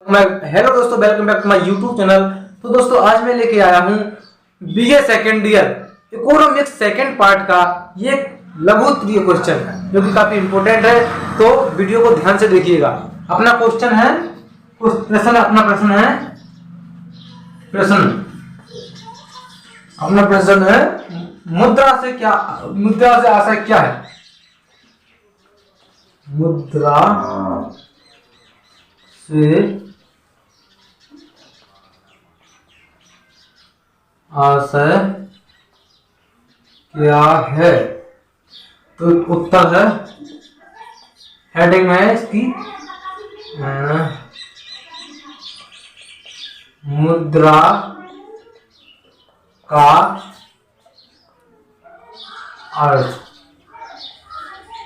Hello दोस्तों, welcome back to my YouTube channel. तो दोस्तों आज मैं लेके आया हूँ BA second year economics second part का ये लघु उत्तरीय क्वेश्चन जो कि काफी इंपॉर्टेंट है। तो वीडियो को ध्यान से देखिएगा। अपना क्वेश्चन है प्रश्न है मुद्रा से आशय क्या है। मुद्रा से आशय क्या है। तो उत्तर है, हेडिंग है इसकी मुद्रा का अर्थ।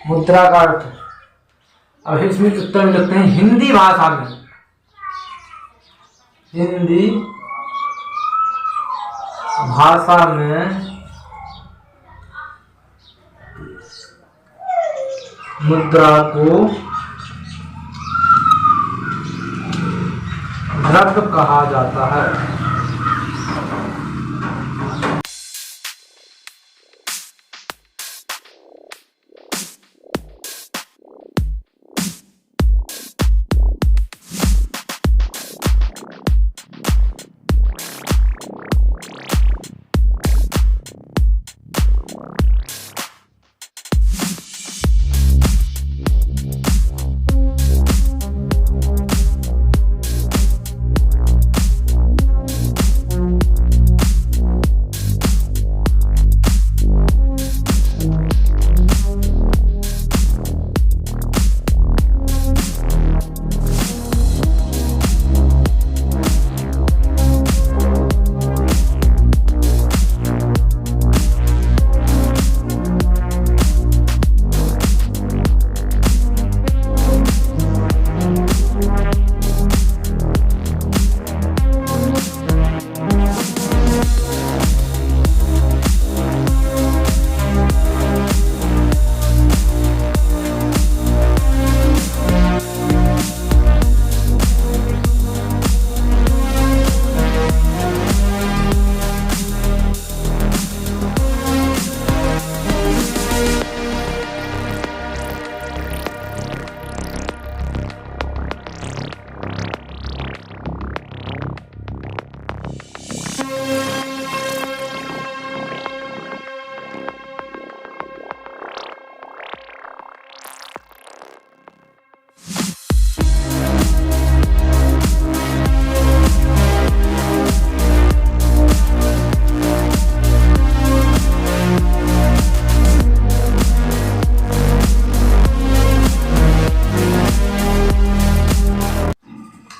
मुद्रा का अर्थ अब इसमें उत्तर में लिखते हैं हिंदी भाषा में। हिंदी भाषा में मुद्रा को द्रव्य कहा जाता है।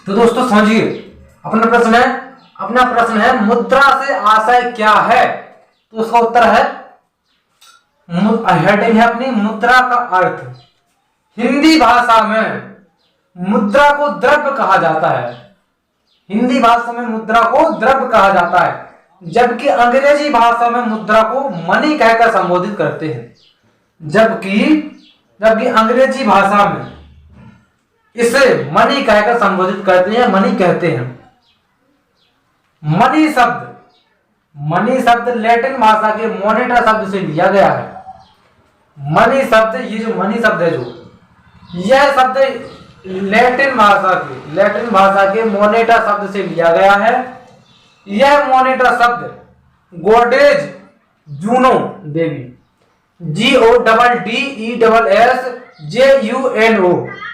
तो दोस्तों समझिए, अपना प्रश्न है मुद्रा से आशय क्या है। तो उसका उत्तर है, हेडिंग है अपनी मुद्रा का अर्थ। हिंदी भाषा में मुद्रा को द्रव्य कहा जाता है। हिंदी भाषा में मुद्रा को द्रव्य कहा जाता है, जबकि अंग्रेजी भाषा में मुद्रा को मनी कहकर संबोधित करते हैं। जबकि अंग्रेजी भाषा में इसे मनी कहकर संबोधित करते हैं, मनी कहते हैं। मनी शब्द लैटिन भाषा के मोनेटा शब्द से लिया गया है। मनी शब्द, ये जो मनी शब्द है, यह शब्द लैटिन भाषा के मोनेटा शब्द से लिया गया है। यह मोनेटा शब्द गॉडेज जूनो देवी, GODDESSJUNO,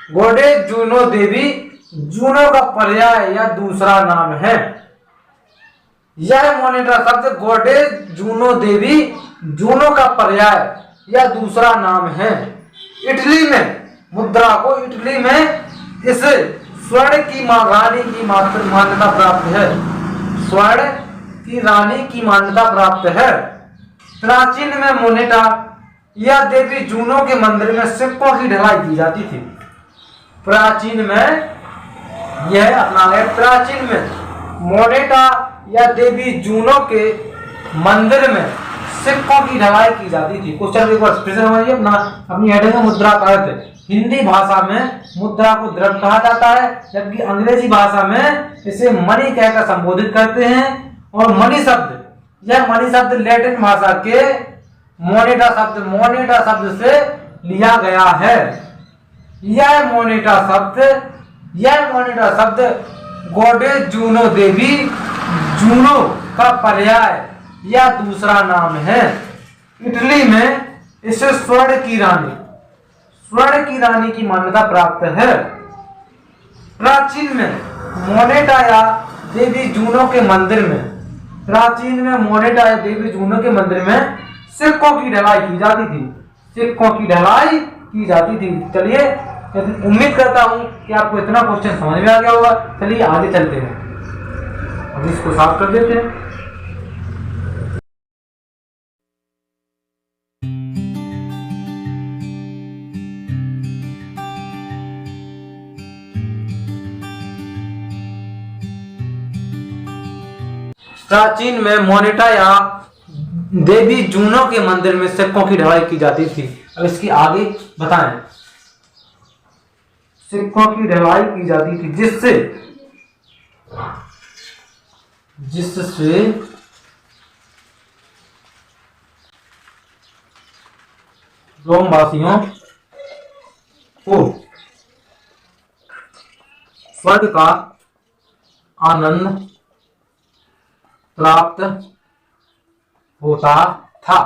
गॉडेज जूनो देवी जूनो का पर्याय या दूसरा नाम है। यह मोनेटा शब्द गॉडेज जूनो देवी जूनो का पर्याय या दूसरा नाम है। इटली में मुद्रा को इस स्वर्ण की रानी की मान्यता प्राप्त है। स्वर्ण की रानी की मान्यता प्राप्त है। प्राचीन में मोनेटा या देवी जूनो के मंदिर में सिक्कों की ढलाई की जाती थी। प्राचीन में मोनेटा या देवी जूनो के मंदिर में सिक्कों की ढलाई की जाती थी। क्वेश्चन एक बार फिर से समझिए, अपनी हेडिंग में मुद्रा का अर्थ हिंदी भाषा में मुद्रा को द्रव्य कहा जाता है, जबकि अंग्रेजी भाषा में इसे मनी कहकर संबोधित करते हैं। और मनी शब्द, यह मनी शब्द लैटिन भाषा के मोनेटा शब्द से लिया गया है। यह मोनेटा शब्द गॉडेस जूनो देवी जूनो का पर्याय या दूसरा नाम है। इटली में इसे स्वर्ण की रानी की मान्यता प्राप्त है। प्राचीन में मोनेटा या देवी जूनो के मंदिर में सिक्कों की ढलाई की जाती थी। चलिए, उम्मीद करता हूं कि आपको इतना क्वेश्चन समझ में आ गया होगा। चलिए आगे चलते हैं, अब इसको साफ कर देते हैं। प्राचीन में मोनेटा या देवी जूनो के मंदिर में सिक्कों की ढलाई की जाती थी। अब इसकी आगे बताएं। सिक्कों की ढलाई की जाती थी जिससे रोमवासियों को स्वर्ग का आनंद प्राप्त होता था।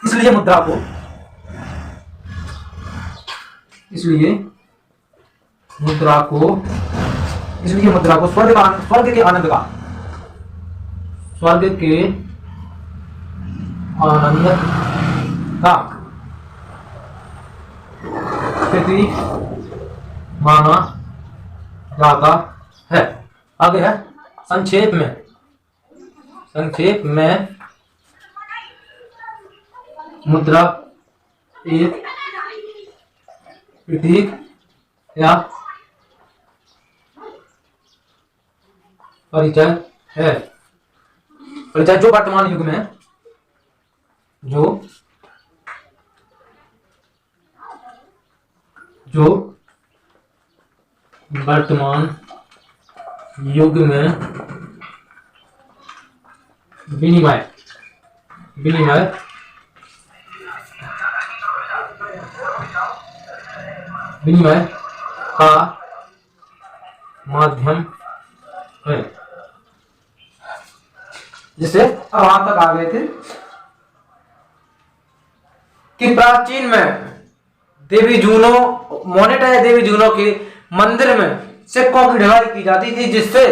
इसलिए मुद्रा को स्वर्ग के आनंद का प्रतीक माना जाता है। आगे है संक्षेप में मुद्रा एक प्रतीक या परिचय है। परिचय जो वर्तमान युग में विनिमय का माध्यम है। जिससे वहां तक आ गए थे कि प्राचीन में मोनेटा या देवी जूनो के मंदिर में सिक्कों की ढलाई की जाती थी, जिससे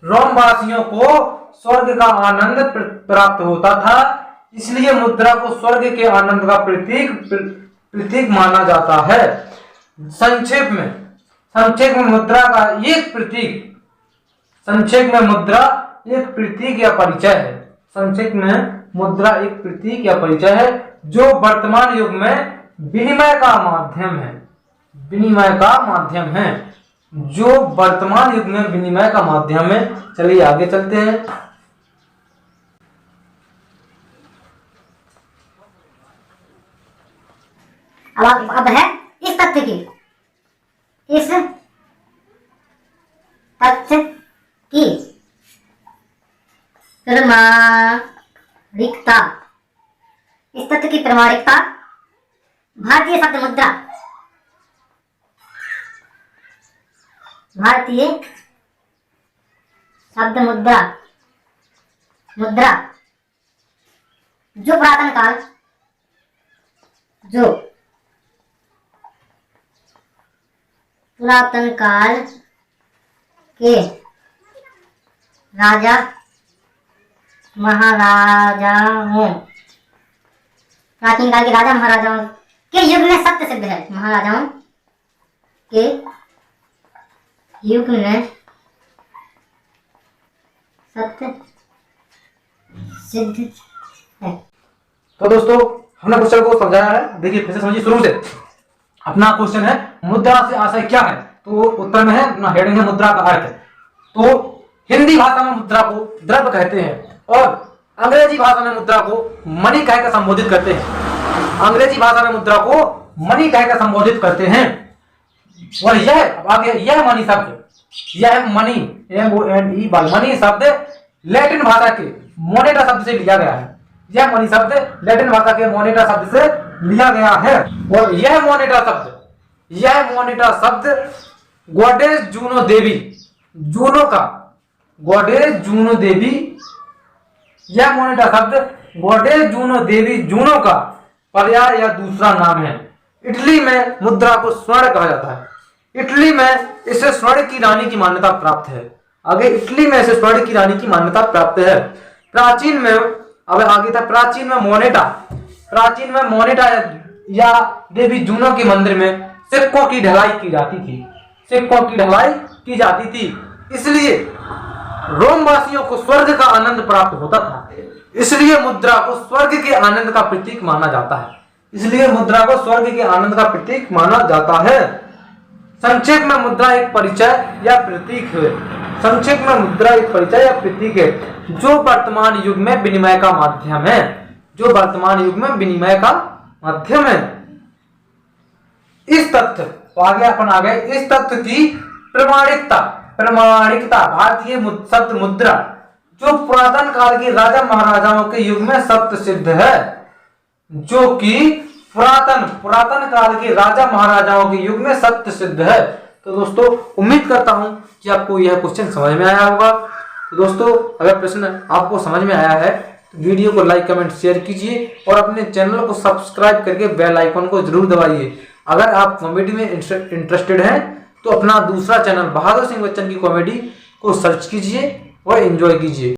रोमवासियों को स्वर्ग का आनंद प्राप्त होता था। इसलिए मुद्रा को स्वर्ग के आनंद का प्रतीक माना जाता है। संक्षेप में मुद्रा एक प्रतीक या परिचय है। संक्षेप में मुद्रा एक प्रतीक या परिचय है जो वर्तमान युग में विनिमय का माध्यम है। चलिए आगे चलते हैं। अब है इस तथ्य की प्रमाणिकता। इस तथ्य की प्रमाणिकता भारतीय शब्द मुद्रा जो पुरातन काल के राजा महाराजाओं के युग में सत्य सिद्ध है। महाराजाओं के युग में सत्य सिद्ध है। तो दोस्तों, हमने क्वेश्चन को समझाया है। देखिए फिर से समझिए शुरू से। अपना क्वेश्चन है मुद्रा से आशय क्या है, तो उत्तर में है अपना हेडिंग है मुद्रा का अर्थ। तो हिंदी भाषा में मुद्रा को द्रव्य कहते हैं और अंग्रेजी भाषा में मुद्रा को मनी कहकर संबोधित करते हैं। अंग्रेजी भाषा में मुद्रा को मनी कहकर संबोधित करते हैं। और यह आगे यह मनी शब्द, यह मनी MONE मनी शब्द लैटिन भाषा के मोनेटा शब्द से लिया गया है। यह मनी शब्द लैटिन भाषा के मोनेटा शब्द से लिया गया है। और यह मोनेटा शब्द गॉडेस जूनो देवी, जूनो का गॉडेस जूनो देवी, यह मोनेटा शब्द गॉडेस जूनो देवी जूनो का पर्याय या दूसरा नाम है। इटली में मुद्रा को स्वर्ण कहा जाता है। इटली में इसे स्वर्ण की रानी की मान्यता प्राप्त है। आगे इटली में इसे स्वर्ण की रानी की मान्यता प्राप्त है। प्राचीन में, अब आगे था प्राचीन में मोनेटा या देवी जूनो के मंदिर में सिक्कों की ढलाई की जाती थी, सिक्कों की ढलाई की जाती थी। इसलिए रोम वासियों को स्वर्ग का आनंद प्राप्त होता था। इसलिए मुद्रा को स्वर्ग के आनंद का प्रतीक माना जाता है। इसलिए मुद्रा को स्वर्ग के आनंद का प्रतीक माना जाता है। संक्षेप में मुद्रा एक परिचय या प्रतीक है। संक्षेप में मुद्रा एक परिचय या प्रतीक है जो वर्तमान युग में विनिमय का माध्यम है, जो वर्तमान युग में विनिमय का माध्यम है। इस तथ्य आगे अपन आ गए, इस तथ्य की प्रमाणिकता भारतीय शब्द मुद्रा जो पुरातन काल के राजा महाराजाओं के युग में सत्य सिद्ध है, जो कि पुरातन काल के राजा महाराजाओं के युग में सत्य सिद्ध है। तो दोस्तों उम्मीद करता हूं कि आपको यह क्वेश्चन समझ में आया होगा। तो दोस्तों अगर प्रश्न आपको समझ में आया है तो वीडियो को लाइक कमेंट शेयर कीजिए और अपने चैनल को सब्सक्राइब करके बेल आइकन को जरूर दबाइए। अगर आप कॉमेडी में इंटरेस्टेड हैं तो अपना दूसरा चैनल बहादुर सिंह बच्चन की कॉमेडी को सर्च कीजिए और एंजॉय कीजिए।